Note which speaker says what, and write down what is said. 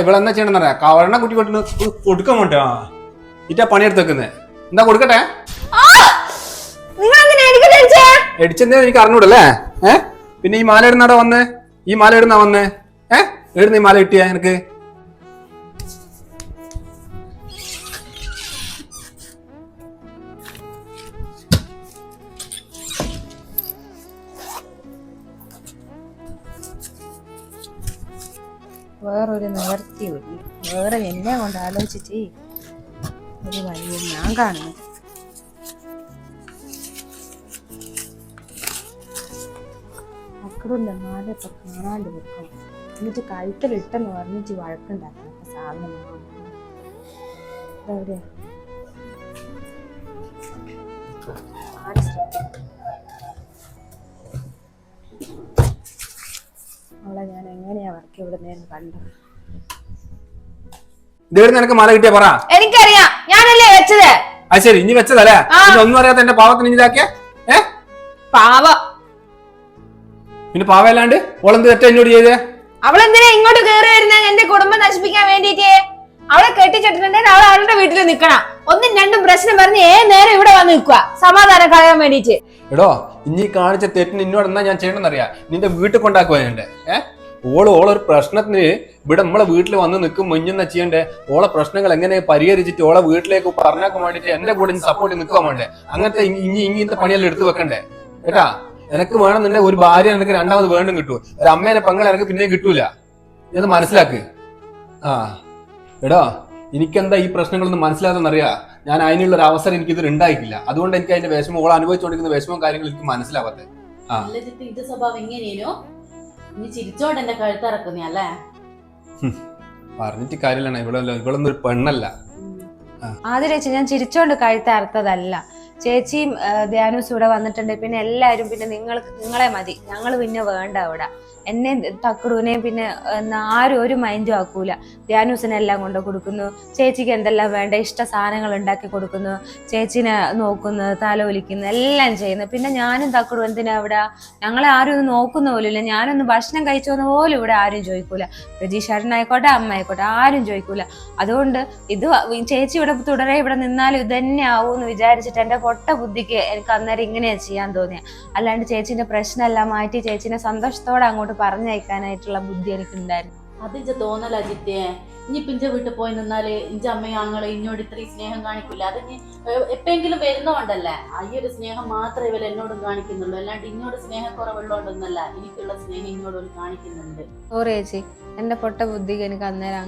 Speaker 1: ഇവിടെ എന്താ ചെയ്യണമെന്നറിയാ കവറിനെ കുറ്റി കൊട്ടിന് കൊടുക്കാൻ വേണ്ടി ഇറ്റാ പണിയെടുത്ത് വെക്കുന്നത് എന്താ കൊടുക്കട്ടെ എടിച്ചെന്തേ എനിക്ക് അറിഞ്ഞൂടല്ലേ പിന്നെ ഈ മാല ഇടുന്നാടാ വന്നേ ഈ മാല ഇടുന്നാ വന്നേ എവിടുന്ന് ഈ മാല കിട്ടിയ എനിക്ക്
Speaker 2: വേറൊരു നിവർത്തി വേറെ എന്നെ കൊണ്ട് ആലോചിച്ചിട്ട് ഒരു വഴിയും ഞാൻ കാണുന്നു. മക്കളുടെ മാലൊക്കെ കാണാണ്ട് വെക്കണം, എന്നിട്ട് കഴുത്തിലിട്ടെന്ന് പറഞ്ഞിട്ട് വഴക്കുണ്ടാക്കണം. സാധനം എവിടെയാ അവളെ ഞാൻ എങ്ങനെയാ വർക്ക് ഇവിടുന്ന് കണ്ടത്?
Speaker 1: ഇതേടെ നിനക്ക് മാല കിട്ടിയ പറ.
Speaker 2: എനിക്കറിയാം, ഞാനല്ലേ വെച്ചത്.
Speaker 1: അത് ശരി, ഇനി വെച്ചതല്ലേ? ഒന്നും അറിയാത്ത എന്റെ പാവത്തിന് ഇതാക്കിയ
Speaker 2: പാവ.
Speaker 1: പിന്നെ പാവല്ലാണ്ട് ഓളെന്ത് തെറ്റ എന്നോട് ചെയ്തേ?
Speaker 2: അവളെന്തിനാ ഇങ്ങോട്ട് കേറി വരുന്നത്? എന്റെ കുടുംബം നശിപ്പിക്കാൻ വേണ്ടിട്ട്. അവളെ കെട്ടിച്ചിട്ടുണ്ടെങ്കിൽ അവൾ അവളുടെ വീട്ടിൽ നിക്കണം. ഒന്നും രണ്ടും പ്രശ്നം പറഞ്ഞ് നേരം ഇവിടെ വന്ന് നിൽക്കുക സമാധാനം കളയാൻ വേണ്ടിട്ട്.
Speaker 1: എടോ, ഇനി കാണിച്ച തെറ്റിന് എന്നോട് എന്നാ ഞാൻ ചെയ്യണമെന്നറിയാ? നിന്റെ വീട്ടിൽ കൊണ്ടാക്കുവാ ചെയ്യണ്ടേ? ഓളൊരു പ്രശ്നത്തിന് ഇവിടെ നമ്മളെ വീട്ടിൽ വന്ന് നിൽക്കും മുഞ്ഞെന്നാ ചെയ്യണ്ടേ? ഓളെ പ്രശ്നങ്ങൾ എങ്ങനെ പരിഹരിച്ചിട്ട് ഓളെ വീട്ടിലേക്ക് പറഞ്ഞാക്കാൻ വേണ്ടിട്ട് എന്റെ കൂടെ സപ്പോർട്ട് നിൽക്കാൻ വേണ്ടേ? അങ്ങനത്തെ ഇങ്ങനത്തെ പണിയെല്ലാം എടുത്തു വെക്കണ്ടേ കേട്ടാ? എനക്ക് വേണമെന്നുണ്ടെ ഒരു ഭാര്യ എനിക്ക് രണ്ടാമത് വേണ്ടും കിട്ടൂ, ഒരു അമ്മേനെ പെങ്ങളെ എനിക്ക് പിന്നെയും കിട്ടൂല. ഇത് മനസ്സിലാക്ക്. എടോ, എനിക്കെന്താ ഈ പ്രശ്നങ്ങളൊന്നും മനസ്സിലാതെന്നറിയാ? ഞാൻ അതിനുള്ള ഒരു അവസരം എനിക്കിത് ഉണ്ടായിട്ടില്ല. അതുകൊണ്ട് എനിക്ക് അതിന്റെ വിഷമം, ഓൾ അനുഭവിച്ചുകൊണ്ടിരിക്കുന്ന വിഷമവും കാര്യങ്ങളും എനിക്ക് മനസ്സിലാവാത്തെ.
Speaker 3: ഇത് സ്വഭാവം എങ്ങനെയോ നീ ചിരിച്ചോണ്ട് എന്റെ കഴുത്തിറക്കുന്നല്ലേ?
Speaker 1: പറഞ്ഞിട്ട് കാര്യമില്ല, ഇവളൊന്നും ഒരു പെണ്ണല്ല.
Speaker 2: ആദ്യം ഞാൻ ചിരിച്ചോണ്ട് കഴുത്തറുത്തതല്ല. ചേച്ചിയും ധ്യാനൂസ് ഇവിടെ വന്നിട്ടുണ്ട്. പിന്നെ എല്ലാരും പിന്നെ നിങ്ങളെ മതി, ഞങ്ങൾ പിന്നെ വേണ്ട അവിടെ. എന്നെ തക്കടൂനെയും പിന്നെ ആരും ഒരു മൈൻഡും ആക്കൂല. ധ്യാനൂസിനെല്ലാം കൊണ്ട് കൊടുക്കുന്നു, ചേച്ചിക്ക് എന്തെല്ലാം വേണ്ട ഇഷ്ട സാധനങ്ങൾ ഉണ്ടാക്കി കൊടുക്കുന്നു, ചേച്ചിനെ നോക്കുന്നു, തലോലിക്കുന്നു, എല്ലാം ചെയ്യുന്നു. പിന്നെ ഞാനും തക്കടും എന്തിനാ ഇവിടെ? ഞങ്ങളെ ആരും ഒന്നും നോക്കുന്ന പോലില്ല. ഞാനൊന്ന് ഭക്ഷണം കഴിച്ചോന്ന് പോലും ഇവിടെ ആരും ചോദിക്കൂല. പ്രജീഷേട്ടനായിക്കോട്ടെ അമ്മ ആയിക്കോട്ടെ ആരും ചോദിക്കൂല. അതുകൊണ്ട് ഇത് ചേച്ചി ഇവിടെ തുടരെ ഇവിടെ നിന്നാലും ഇത് തന്നെ ആവൂന്ന് വിചാരിച്ചിട്ട് എന്റെ പൊട്ട ബുദ്ധിക്ക് എനിക്ക് അന്നേരം ഇങ്ങനെയാ ചെയ്യാൻ തോന്നിയ. അല്ലാണ്ട് ചേച്ചിന്റെ പ്രശ്നമെല്ലാം മാറ്റി ചേച്ചിനെ സന്തോഷത്തോടെ അങ്ങോട്ട് പറഞ്ഞയക്കാനായിട്ടുള്ള ബുദ്ധി എനിക്കുണ്ടായിരുന്നു.
Speaker 3: അതിഞ്ച തോന്നല അജിത്തേ. ഇനിയിപ്പൊ ഇഞ്ച വീട്ടിൽ പോയി നിന്നാല് ഇഞ്ച അമ്മയും ആങ്ങളെ ഇന്നോട് ഇത്രയും സ്നേഹം കാണിക്കൂല. അത് എപ്പെങ്കിലും വരുന്നോണ്ടല്ലേ. ഈ ഒരു സ്നേഹം മാത്രമേ ഇവർ എന്നോടും കാണിക്കുന്നുള്ളൂ, അല്ലാണ്ട് ഇന്നോട് സ്നേഹക്കുറവുള്ളതുകൊണ്ടൊന്നല്ല. എനിക്കുള്ള സ്നേഹം ഇന്നോട് കാണിക്കുന്നുണ്ട്.
Speaker 2: ഓ ചേച്ചി, എന്റെ പൊട്ട ബുദ്ധിക്ക് എനിക്ക് അന്നേരം